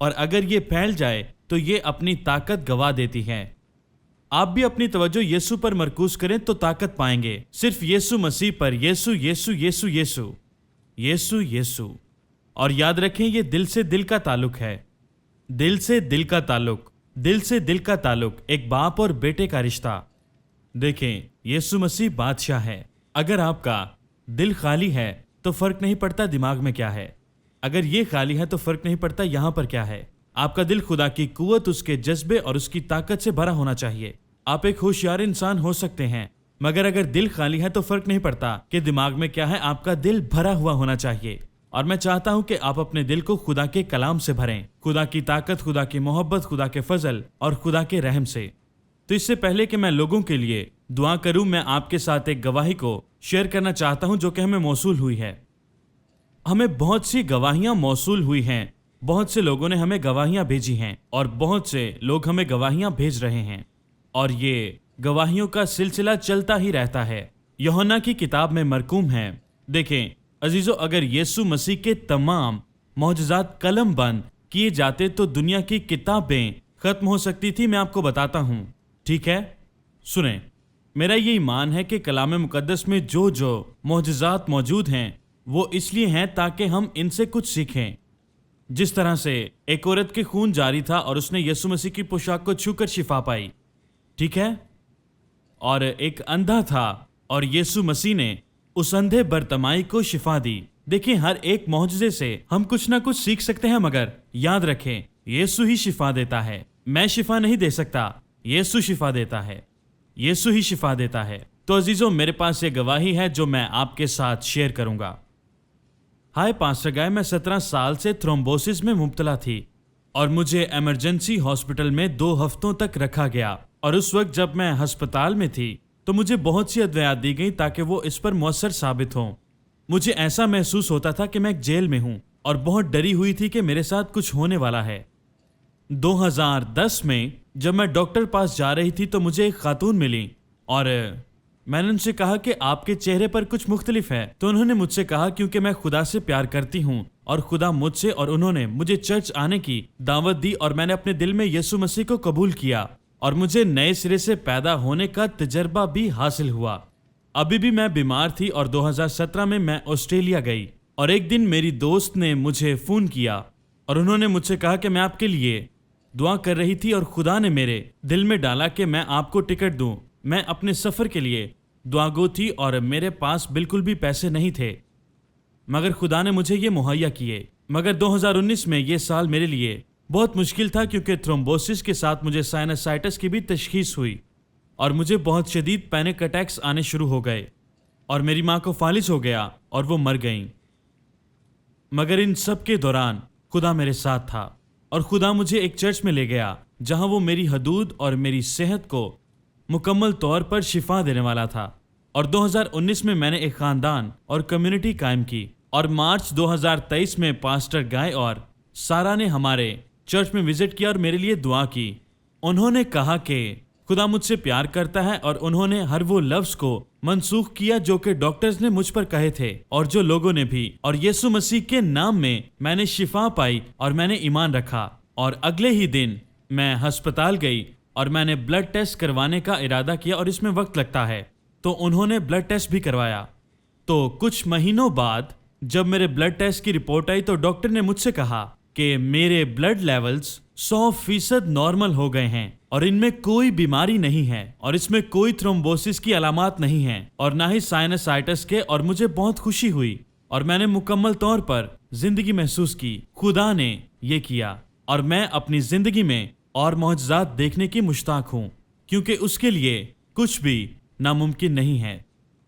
اور اگر یہ پھیل جائے تو یہ اپنی طاقت گوا دیتی ہے۔ آپ بھی اپنی توجہ یسوع پر مرکوز کریں تو طاقت پائیں گے، صرف یسوع مسیح پر، یسوع یسوع یسوع یسوع یسوع یسوع۔ اور یاد رکھیں یہ دل سے دل کا تعلق ہے، دل سے دل کا تعلق، دل سے دل کا تعلق، ایک باپ اور بیٹے کا رشتہ۔ دیکھیں یسوع مسیح بادشاہ ہے۔ اگر آپ کا دل خالی ہے تو فرق نہیں پڑتا دماغ میں کیا ہے، اگر یہ خالی ہے تو فرق نہیں پڑتا یہاں پر کیا ہے۔ آپ کا دل خدا کی قوت، اس کے جذبے اور اس کی طاقت سے بھرا ہونا چاہیے۔ آپ ایک ہوشیار انسان ہو سکتے ہیں، مگر اگر دل خالی ہے تو فرق نہیں پڑتا کہ دماغ میں کیا ہے، آپ کا دل بھرا ہوا ہونا چاہیے۔ اور میں چاہتا ہوں کہ آپ اپنے دل کو خدا کے کلام سے بھریں، خدا کی طاقت، خدا کی محبت، خدا کے فضل اور خدا کے رحم سے۔ تو اس سے پہلے کہ میں لوگوں کے لیے دعا کروں، میں آپ کے ساتھ ایک گواہی کو شیئر کرنا چاہتا ہوں جو کہ ہمیں موصول ہوئی ہے۔ ہمیں بہت سی گواہیاں موصول ہوئی ہیں، بہت سے لوگوں نے ہمیں گواہیاں بھیجی ہیں اور بہت سے لوگ ہمیں گواہیاں بھیج رہے ہیں، اور یہ گواہیوں کا سلسلہ چلتا ہی رہتا ہے۔ یوحنا کی کتاب میں مرقوم ہے۔ دیکھیں عزیزو، اگر یسوع مسیح کے تمام معجزات قلم بند کیے جاتے تو دنیا کی کتابیں ختم ہو سکتی تھی۔ میں آپ کو بتاتا ہوں، ٹھیک ہے؟ سنیں، میرا یہ ایمان ہے کہ کلام مقدس میں جو معجزات موجود ہیں وہ اس لیے ہیں تاکہ ہم ان سے کچھ سیکھیں۔ جس طرح سے ایک عورت کے خون جاری تھا اور اس نے یسوع مسیح کی پوشاک کو چھو کر شفا پائی، ٹھیک ہے؟ اور ایک اندھا تھا اور یسوع مسیح نے اس اندھے برتمائی کو شفا دی۔ دیکھیں ہر ایک معجزے سے ہم کچھ نہ کچھ سیکھ سکتے ہیں، مگر یاد رکھیں یسوع ہی شفا دیتا ہے۔ میں شفا نہیں دے سکتا، یسوع شفا دیتا ہے، یسوع ہی شفا دیتا ہے۔ تو عزیزوں، میرے پاس یہ گواہی ہے جو میں آپ کے ساتھ شیئر کروں گا۔ ہائے پاسٹر گائے، میں 17 سال سے تھرومبوسس میں مبتلا تھی اور مجھے ایمرجنسی ہاسپٹل میں 2 ہفتوں تک رکھا گیا، اور اس وقت جب میں ہسپتال میں تھی تو مجھے بہت سی ادویات دی گئیں تاکہ وہ اس پر مؤثر ثابت ہوں۔ مجھے ایسا محسوس ہوتا تھا کہ میں ایک جیل میں ہوں اور بہت ڈری ہوئی تھی کہ میرے ساتھ کچھ ہونے والا ہے۔ 2010 میں جب میں ڈاکٹر پاس جا رہی تھی تو مجھے ایک خاتون ملی اور میں نے ان سے کہا کہ آپ کے چہرے پر کچھ مختلف ہے، تو انہوں نے مجھ سے کہا کیونکہ میں خدا سے پیار کرتی ہوں اور خدا مجھ سے، اور انہوں نے مجھے چرچ آنے کی دعوت دی اور میں نے اپنے دل میں یسوع مسیح کو قبول کیا اور مجھے نئے سرے سے پیدا ہونے کا تجربہ بھی حاصل ہوا۔ ابھی بھی میں بیمار تھی اور 2017 میں آسٹریلیا گئی، اور ایک دن میری دوست نے مجھے فون کیا اور انہوں نے مجھ سے کہا کہ میں آپ کے لیے دعا کر رہی تھی اور خدا نے میرے دل میں ڈالا کہ میں آپ کو ٹکٹ دوں۔ میں اپنے سفر کے لیے دعا گو تھی اور میرے پاس بالکل بھی پیسے نہیں تھے، مگر خدا نے مجھے یہ مہیا کیے۔ مگر 2019 میں یہ سال میرے لیے بہت مشکل تھا کیونکہ تھرومبوسس کے ساتھ مجھے سائنسائٹس کی بھی تشخیص ہوئی اور مجھے بہت شدید پینک اٹیکس آنے شروع ہو گئے اور میری ماں کو فالج ہو گیا اور وہ مر گئیں۔ مگر ان سب کے دوران خدا میرے ساتھ تھا اور خدا مجھے ایک چرچ میں لے گیا جہاں وہ میری حدود اور میری صحت کو مکمل طور پر شفا دینے والا تھا۔ اور 2019 میں نے ایک خاندان اور کمیونٹی قائم کی، اور مارچ 2023 میں پاسٹر گائے اور سارا نے ہمارے چرچ میں وزٹ کیا اور میرے لیے دعا کی۔ انہوں نے کہا کہ خدا مجھ سے پیار کرتا ہے، اور انہوں نے ہر وہ لفظ کو منسوخ کیا جو کہ ڈاکٹرز نے مجھ پر کہے تھے اور جو لوگوں نے بھی، اور یسوع مسیح کے نام میں نے شفا پائی اور میں نے ایمان رکھا۔ اور اگلے ہی دن میں ہسپتال گئی اور میں نے بلڈ ٹیسٹ کروانے کا ارادہ کیا، اور اس میں وقت لگتا ہے، تو انہوں نے بلڈ ٹیسٹ بھی کروایا۔ تو کچھ مہینوں بعد جب میرے بلڈ ٹیسٹ کی رپورٹ آئی تو ڈاکٹر نے مجھ سے کہا کہ میرے بلڈ لیولز 100% نارمل ہو گئے ہیں اور ان میں کوئی بیماری نہیں ہے، اور اس میں کوئی تھرومبوسس کی علامات نہیں ہیں اور نہ ہی سائنسائٹس کے، اور مجھے بہت خوشی ہوئی اور میں نے مکمل طور پر زندگی محسوس کی۔ خدا نے یہ کیا اور میں اپنی زندگی میں اور معجزات دیکھنے کی مشتاق ہوں، کیونکہ اس کے لیے کچھ بھی ناممکن نہیں ہے۔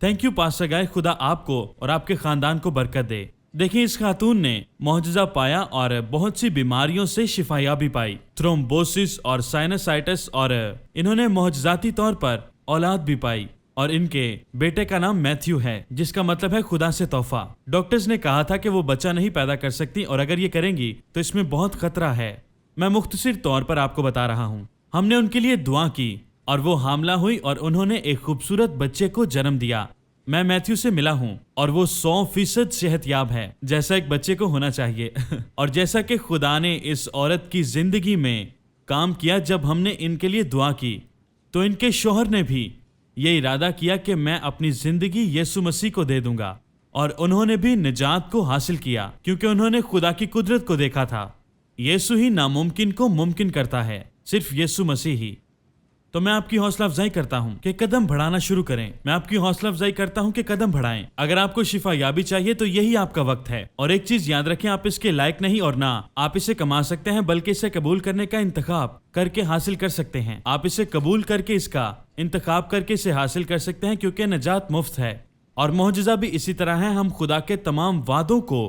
تھینک یو پاسٹر گائے، خدا آپ کو اور آپ کے خاندان کو برکت دے۔ دیکھیں اس خاتون نے معجزہ پایا اور بہت سی بیماریوں سے شفا یابی پائی، تھرومبوسس اور سائنسائٹس، اور انہوں نے معجزاتی طور پر اولاد بھی پائی، اور ان کے بیٹے کا نام میتھیو ہے جس کا مطلب ہے خدا سے تحفہ۔ ڈاکٹرز نے کہا تھا کہ وہ بچہ نہیں پیدا کر سکتی، اور اگر یہ کریں گی تو اس میں بہت خطرہ ہے۔ میں مختصر طور پر آپ کو بتا رہا ہوں۔ ہم نے ان کے لیے دعا کی اور وہ حاملہ ہوئی اور انہوں نے ایک خوبصورت بچے کو جنم دیا۔ میں میتھیو سے ملا ہوں اور وہ 100% صحت یاب ہے، جیسا ایک بچے کو ہونا چاہیے اور جیسا کہ خدا نے اس عورت کی زندگی میں کام کیا جب ہم نے ان کے لیے دعا کی، تو ان کے شوہر نے بھی یہ ارادہ کیا کہ میں اپنی زندگی یسوع مسیح کو دے دوں گا، اور انہوں نے بھی نجات کو حاصل کیا کیونکہ انہوں نے خدا کی قدرت کو دیکھا تھا۔ یسوع ہی ناممکن کو ممکن کرتا ہے، صرف یسوع مسیح ہی۔ تو میں آپ کی حوصلہ افزائی کرتا ہوں کہ قدم بڑھانا شروع کریں۔ میں آپ کی حوصلہ افزائی کرتا ہوں کہ قدم بڑھائیں۔ اگر آپ کو شفا یابی چاہیے تو یہی آپ کا وقت ہے، اور ایک چیز یاد رکھیں، آپ اس کے لائق نہیں اور نہ آپ اسے کما سکتے ہیں، بلکہ اسے قبول کرنے کا انتخاب کر کے حاصل کر سکتے ہیں۔ آپ اسے قبول کر کے اس کا انتخاب کر کے اسے حاصل کر سکتے ہیں، کیونکہ نجات مفت ہے، اور معجزہ بھی اسی طرح ہے۔ ہم خدا کے تمام وعدوں کو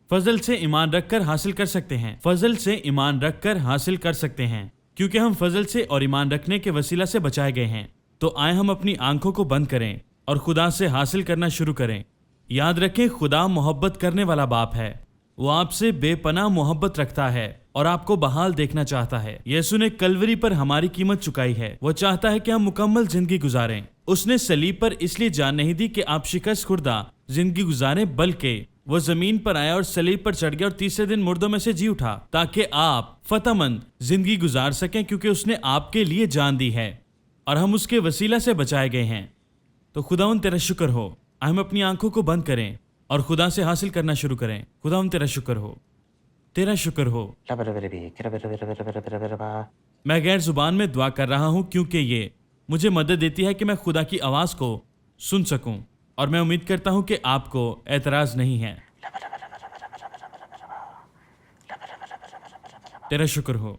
فضل سے ایمان رکھ کر حاصل کر سکتے ہیں، فضل سے ایمان رکھ کر حاصل کر سکتے ہیں، کیونکہ ہم فضل سے اور ایمان رکھنے کے وسیلہ سے بچائے گئے ہیں۔ تو آئیں ہم اپنی آنکھوں کو بند کریں اور خدا سے حاصل کرنا شروع کریں۔ یاد رکھیں، خدا محبت کرنے والا باپ ہے، وہ آپ سے بے پناہ محبت رکھتا ہے اور آپ کو بحال دیکھنا چاہتا ہے۔ یسوع نے کلوری پر ہماری قیمت چکائی ہے، وہ چاہتا ہے کہ ہم مکمل زندگی گزاریں۔ اس نے صلیب پر اس لیے جان نہیں دی کہ آپ شکست خوردہ زندگی گزاریں، بلکہ وہ زمین پر آیا اور صلیب پر چڑھ گیا اور تیسرے دن مردوں میں سے جی اٹھا، تاکہ آپ فتح مند زندگی گزار سکیں، کیونکہ اس نے آپ کے لیے جان دی ہے اور ہم اس کے وسیلہ سے بچائے گئے ہیں۔ تو خداوند تیرا شکر ہو۔ ہم اپنی آنکھوں کو بند کریں اور خدا سے حاصل کرنا شروع کریں۔ خداوند تیرا شکر ہو، تیرا شکر ہو۔ میں غیر زبان میں دعا کر رہا ہوں کیونکہ یہ مجھے مدد دیتی ہے کہ میں خدا کی آواز کو سن سکوں، اور میں امید کرتا ہوں کہ آپ کو اعتراض نہیں ہے۔ تیرا شکر ہو۔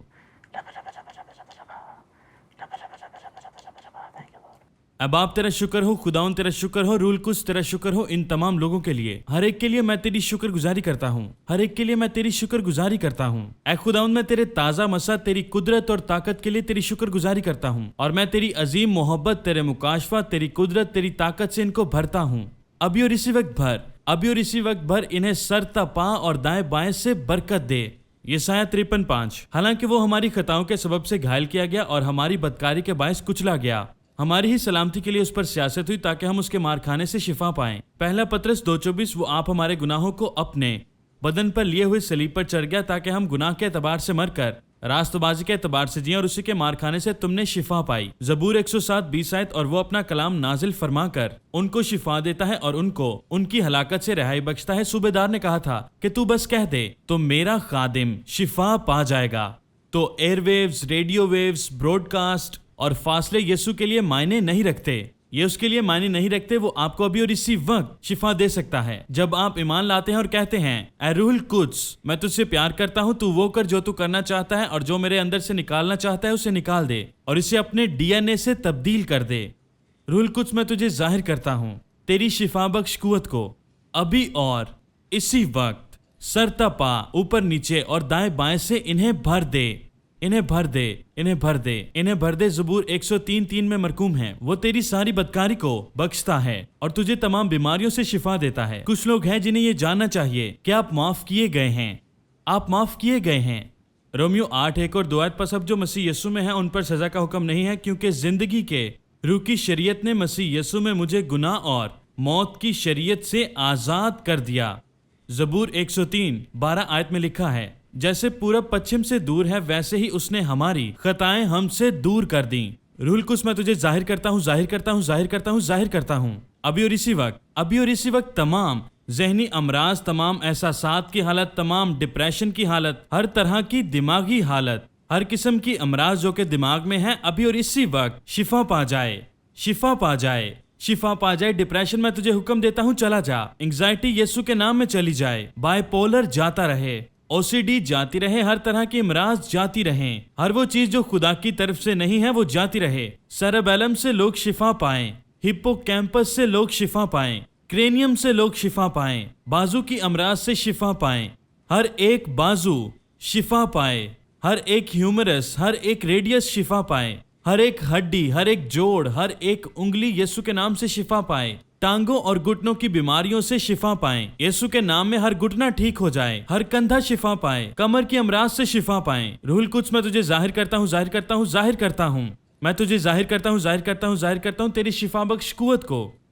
اب آپ تیرا شکر ہو، خداوند تیرا شکر ہو، روح القدس تیرا شکر ہو ان تمام لوگوں کے لیے۔ ہر ایک کے لیے میں تیری شکر گزاری کرتا ہوں، ہر ایک کے لیے میں تیری شکر گزاری کرتا ہوں۔ اے خداوند، میں تیرے تازہ مسا، تیری قدرت اور طاقت کے لیے تیری شکر گزاری کرتا ہوں، اور میں تیری عظیم محبت، تیرے مکاشفہ، تیری قدرت، تیری طاقت سے ان کو بھرتا ہوں۔ ابھی اور اسی وقت بھر، ابھی اور اسی وقت بھر، انہیں سر تا پا اور دائیں بائیں سے برکت دے۔ یسایہ 53:5۔ حالانکہ وہ ہماری خطاؤں کے سبب سے گھائل کیا گیا اور ہماری بدکاری کے باعث کچلا گیا، ہماری ہی سلامتی کے لیے اس پر سیاست ہوئی تاکہ ہم اس کے مار کھانے سے شفا پائیں۔ پہلا پطرس 2:24۔ وہ آپ ہمارے گناہوں کو اپنے بدن پر لیے ہوئے صلیب پر چڑھ گیا تاکہ ہم گناہ کے اعتبار سے مر کر راست بازی کے اعتبار سے جئیں، اور اسی کے مار کھانے سے تم نے شفا پائی۔ زبور 107:20۔ اور وہ اپنا کلام نازل فرما کر ان کو شفا دیتا ہے اور ان کو ان کی ہلاکت سے رہائی بخشتا ہے۔ صوبیدار نے کہا تھا کہ تو بس کہہ دے تو میرا خادم شفا پا جائے گا۔ تو air waves, radio waves, broadcast اور فاصلے یسوع کے لیے معنی نہیں رکھتے، یہ اس کے لیے معنی نہیں رکھتے۔ وہ آپ کو ابھی اور اسی وقت شفا دے سکتا ہے جب آپ ایمان لاتے ہیں اور کہتے ہیں، اے روح القدس، میں تجھ سے پیار کرتا ہوں، تو وہ کر جو تو کرنا چاہتا ہے، اور جو میرے اندر سے نکالنا چاہتا ہے اسے نکال دے اور اسے اپنے ڈی این اے سے تبدیل کر دے۔ روح القدس، میں تجھے ظاہر کرتا ہوں تیری شفا بخش قوت کو ابھی اور اسی وقت، سر تا پا، اوپر نیچے اور دائیں بائیں سے انہیں بھر دے، انہیں بھر دے، انہیں بھر دے، انہیں بھر دے۔ زبور 103:3 میں مرقوم ہے، وہ تیری ساری بدکاری کو بخشتا ہے اور تجھے تمام بیماریوں سے شفا دیتا ہے۔ کچھ لوگ ہیں جنہیں یہ جاننا چاہیے کہ آپ معاف کیے گئے ہیں، آپ معاف کیے گئے ہیں۔ رومیو 8:1 اور 2 پس اب جو مسیح یسوع میں ہیں ان پر سزا کا حکم نہیں ہے، کیونکہ زندگی کے روح کی شریعت نے مسیح یسوع میں مجھے گناہ اور موت کی شریعت سے آزاد کر دیا۔ زبور 103:12 میں لکھا ہے، جیسے پورب پچھم سے دور ہے ویسے ہی اس نے ہماری خطائیں ہم سے دور کر دیں۔ روح القدس، میں تجھے ظاہر کرتا ہوں، ظاہر کرتا ہوں، ظاہر کرتا ہوں، ظاہر کرتا ہوں ابھی اور اسی وقت، ابھی اور اسی وقت تمام ذہنی امراض، تمام احساسات کی حالت، تمام ڈپریشن کی حالت، ہر طرح کی دماغی حالت، ہر قسم کی امراض جو کہ دماغ میں ہے، ابھی اور اسی وقت شفا پا جائے، شفا پا جائے، شفا پا جائے۔ ڈپریشن میں تجھے حکم دیتا ہوں چلا جا۔ انگزائٹی یسوع کے نام میں چلی جائے۔ بائی پولر جاتا رہے، OCD جاتی رہے، ہر طرح کی امراض جاتی رہیں، ہر وہ چیز جو خدا کی طرف سے نہیں ہے وہ جاتی رہے۔ سیریبیلم سے لوگ شفا پائیں، ہپو کیمپس سے لوگ شفا پائیں، کرینیم سے لوگ شفا پائیں، بازو کی امراض سے شفا پائیں، ہر ایک بازو شفا پائے، ہر ایک ہیومرس، ہر ایک ریڈیس شفا پائے، ہر ایک ہڈی، ہر ایک جوڑ، ہر ایک انگلی یسوع کے نام سے شفا پائے، ٹانگوں اور گھٹنوں کی بیماریوں سے شفا پائیں، یسوع کے نام میں ہر گھٹنا ٹھیک ہو جائے، ہر کندھا شفا پائے، کمر کی امراض سے شفا پائیں۔ روح القدس، میں تجھے ظاہر کرتا ہوں، ظاہر کرتا ہوں، ظاہر کرتا ہوں، میں تجھے ظاہر کرتا ہوں، ظاہر کرتا ہوں، ظاہر کرتا ہوں تیری شفا بخش قوت کو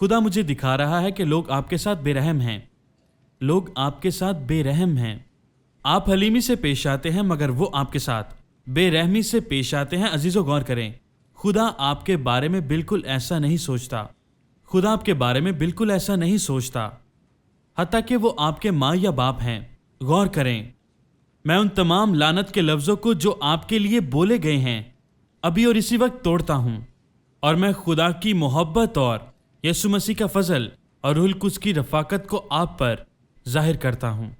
خدا مجھے دکھا رہا ہے کہ لوگ آپ کے ساتھ بے رحم ہیں، لوگ آپ کے ساتھ بے رحم ہیں۔ آپ حلیمی سے پیش آتے ہیں مگر وہ آپ کے ساتھ بے رحمی سے پیش آتے ہیں۔ عزیزو غور کریں، خدا آپ کے بارے میں بالکل ایسا نہیں سوچتا، خدا آپ کے بارے میں بالکل ایسا نہیں سوچتا، حتیٰ کہ وہ آپ کے ماں یا باپ ہیں۔ غور کریں، میں ان تمام لعنت کے لفظوں کو جو آپ کے لیے بولے گئے ہیں ابھی اور اسی وقت توڑتا ہوں، اور میں خدا کی محبت اور یسوع مسیح کا فضل اور روح القدس کی رفاقت کو آپ پر ظاہر کرتا ہوں۔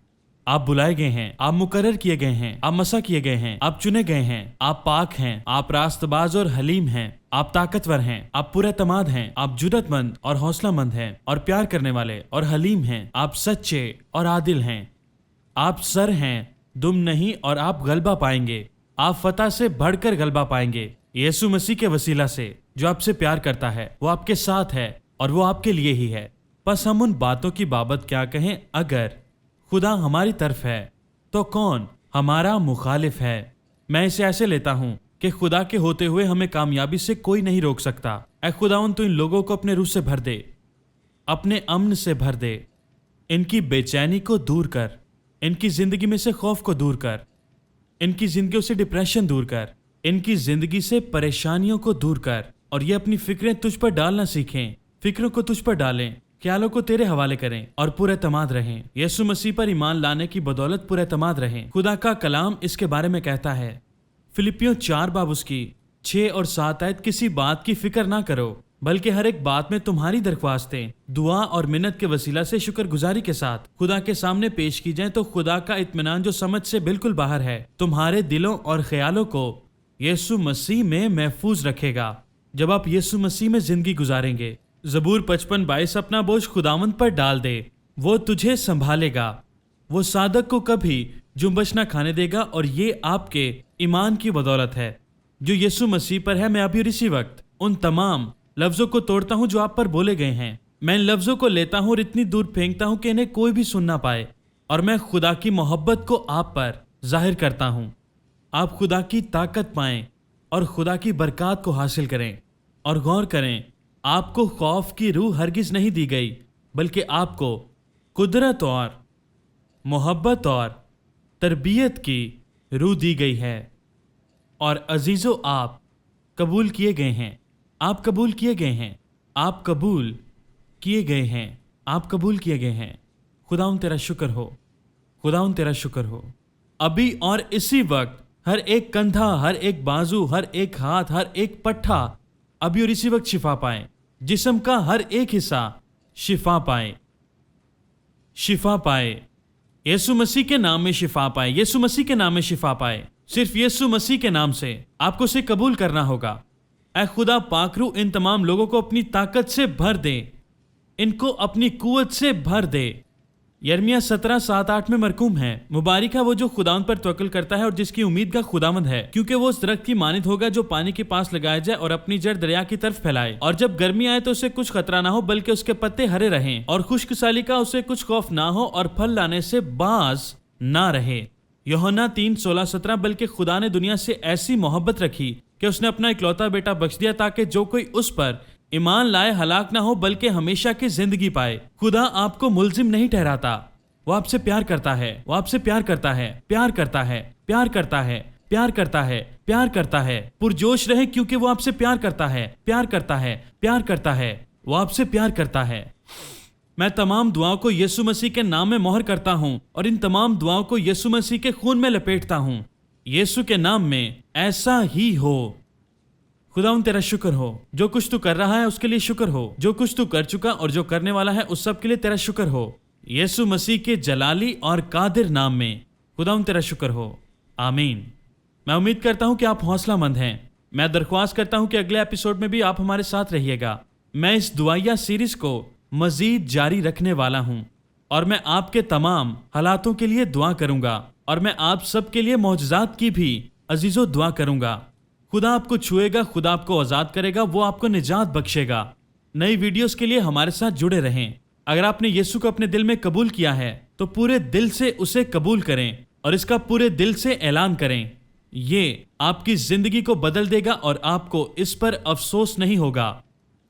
آپ بلائے گئے ہیں، آپ مقرر کیے گئے ہیں، آپ مسح کیے گئے ہیں، آپ چنے گئے ہیں، آپ پاک ہیں، آپ راست باز اور حلیم ہیں، آپ طاقتور ہیں، آپ پر اعتماد ہیں، آپ جرأت مند اور حوصلہ مند ہیں اور پیار کرنے والے اور حلیم ہیں، آپ سچے اور عادل ہیں، آپ سر ہیں دم نہیں، اور آپ غلبہ پائیں گے، آپ فتح سے بڑھ کر غلبہ پائیں گے یسوع مسیح کے وسیلہ سے جو آپ سے پیار کرتا ہے۔ وہ آپ کے ساتھ ہے اور وہ آپ کے لیے ہی ہے۔ بس ہم ان باتوں کی بابت کیا کہیں؟ اگر خدا ہماری طرف ہے تو کون ہمارا مخالف ہے؟ میں اسے ایسے لیتا ہوں کہ خدا کے ہوتے ہوئے ہمیں کامیابی سے کوئی نہیں روک سکتا۔ اے خداوند تو ان لوگوں کو اپنے روح سے بھر دے، اپنے امن سے بھر دے، ان کی بے چینی کو دور کر، ان کی زندگی میں سے خوف کو دور کر، ان کی زندگیوں سے ڈپریشن دور کر، ان کی زندگی سے پریشانیوں کو دور کر، اور یہ اپنی فکریں تجھ پر ڈالنا سیکھیں، فکروں کو تجھ پر ڈالیں، خیالوں کو تیرے حوالے کریں اور پر اعتماد رہیں۔ یسوع مسیح پر ایمان لانے کی بدولت پر اعتماد رہیں۔ خدا کا کلام اس کے بارے میں کہتا ہے، فلپیوں 4 باب اس کی 6 اور 7 آیت، کسی بات کی فکر نہ کرو بلکہ ہر ایک بات میں تمہاری درخواستیں دعا اور منت کے وسیلہ سے شکر گزاری کے ساتھ خدا کے سامنے پیش کی جائیں، تو خدا کا اطمینان جو سمجھ سے بالکل باہر ہے تمہارے دلوں اور خیالوں کو یسوع مسیح میں محفوظ رکھے گا جب آپ یسوع مسیح میں زندگی گزاریں گے۔ زبور 55:22، اپنا بوجھ خداوند پر ڈال دے، وہ تجھے سنبھالے گا، وہ صادق کو کبھی جنبش نہ کھانے دے گا۔ اور یہ آپ کے ایمان کی بدولت ہے جو یسوع مسیح پر ہے۔ میں ابھی اور اسی وقت ان تمام لفظوں کو توڑتا ہوں جو آپ پر بولے گئے ہیں، میں ان لفظوں کو لیتا ہوں اور اتنی دور پھینکتا ہوں کہ انہیں کوئی بھی سن نہ پائے، اور میں خدا کی محبت کو آپ پر ظاہر کرتا ہوں۔ آپ خدا کی طاقت پائیں اور خدا کی برکات کو حاصل کریں۔ اور غور کریں، آپ کو خوف کی روح ہرگز نہیں دی گئی، بلکہ آپ کو قدرت اور محبت اور تربیت کی روح دی گئی ہے۔ اور عزیزو، آپ قبول کیے گئے ہیں، آپ قبول کیے گئے ہیں، آپ قبول کیے گئے ہیں، آپ قبول کیے گئے ہیں۔ خداوند تیرا شکر ہو، خداوند تیرا شکر ہو۔ ابھی اور اسی وقت ہر ایک کندھا، ہر ایک بازو، ہر ایک ہاتھ، ہر ایک پٹھا ابھی اور اسی وقت شفا پائے، جسم کا ہر ایک حصہ شفا پائے، شفا پائے، یسوع مسیح کے نام میں شفا پائے، یسوع مسیح کے نام میں شفا پائے۔ صرف یسوع مسیح کے نام سے آپ کو اسے قبول کرنا ہوگا۔ اے خدا پاک روح ان تمام لوگوں کو اپنی طاقت سے بھر دے، ان کو اپنی قوت سے بھر دے۔ یرمیہ 17:7-8 میں مرقوم ہے، مبارک ہے وہ جو خداوند پر توکل کرتا ہے اور جس کی امید کا خداوند ہے، کیونکہ وہ اس درخت کی مانند ہوگا جو پانی کے پاس لگایا جائے اور اپنی جڑ دریا کی طرف پھیلائے، اور جب گرمی آئے تو اسے کچھ خطرہ نہ ہو بلکہ اس کے پتے ہرے رہیں، اور خشک سالی کا اسے کچھ خوف نہ ہو اور پھل لانے سے باز نہ رہے۔ یوحنا 3:16-17، بلکہ خدا نے دنیا سے ایسی محبت رکھی کہ اس نے اپنا اکلوتا بیٹا بخش دیا تاکہ جو کوئی اس پر ایمان لائے ہلاک نہ ہو بلکہ ہمیشہ کی زندگی پائے۔ خدا آپ کو ملزم نہیں ٹھہراتا، وہ آپ سے پیار کرتا ہے، وہ آپ سے پیار کرتا ہے، پیار کرتا ہے، پیار کرتا ہے، پیار کرتا ہے، پیار کرتا ہے۔ پرجوش رہے کیونکہ وہ آپ سے پیار کرتا ہے، پیار کرتا ہے، پیار کرتا ہے، وہ آپ سے پیار کرتا ہے۔ میں تمام دعاؤں کو یسوع مسیح کے نام میں مہر کرتا ہوں اور ان تمام دعاؤں کو یسوع مسیح کے خون میں لپیٹتا ہوں۔ یسوع کے نام میں ایسا ہی ہو۔ خداوند تیرا شکر ہو، جو کچھ تو کر رہا ہے اس کے لیے شکر ہو، جو کچھ تو کر چکا اور جو کرنے والا ہے اس سب کے لیے تیرا شکر ہو، یسوع مسیح کے جلالی اور قادر نام میں خداوند تیرا شکر ہو، آمین۔ میں امید کرتا ہوں کہ آپ حوصلہ مند ہیں۔ میں درخواست کرتا ہوں کہ اگلے ایپیسوڈ میں بھی آپ ہمارے ساتھ رہیے گا۔ میں اس دعائیہ سیریز کو مزید جاری رکھنے والا ہوں اور میں آپ کے تمام حالاتوں کے لیے دعا کروں گا، اور میں آپ سب کے لیے معجزات کی بھی عزیزو دعا کروں گا۔ خدا آپ کو چھوئے گا، خدا آپ کو آزاد کرے گا، وہ آپ کو نجات بخشے گا۔ نئی ویڈیوز کے لیے ہمارے ساتھ جڑے رہیں۔ اگر آپ نے یسوع کو اپنے دل میں قبول کیا ہے تو پورے دل سے اسے قبول کریں اور اس کا پورے دل سے اعلان کریں۔ یہ آپ کی زندگی کو بدل دے گا اور آپ کو اس پر افسوس نہیں ہوگا۔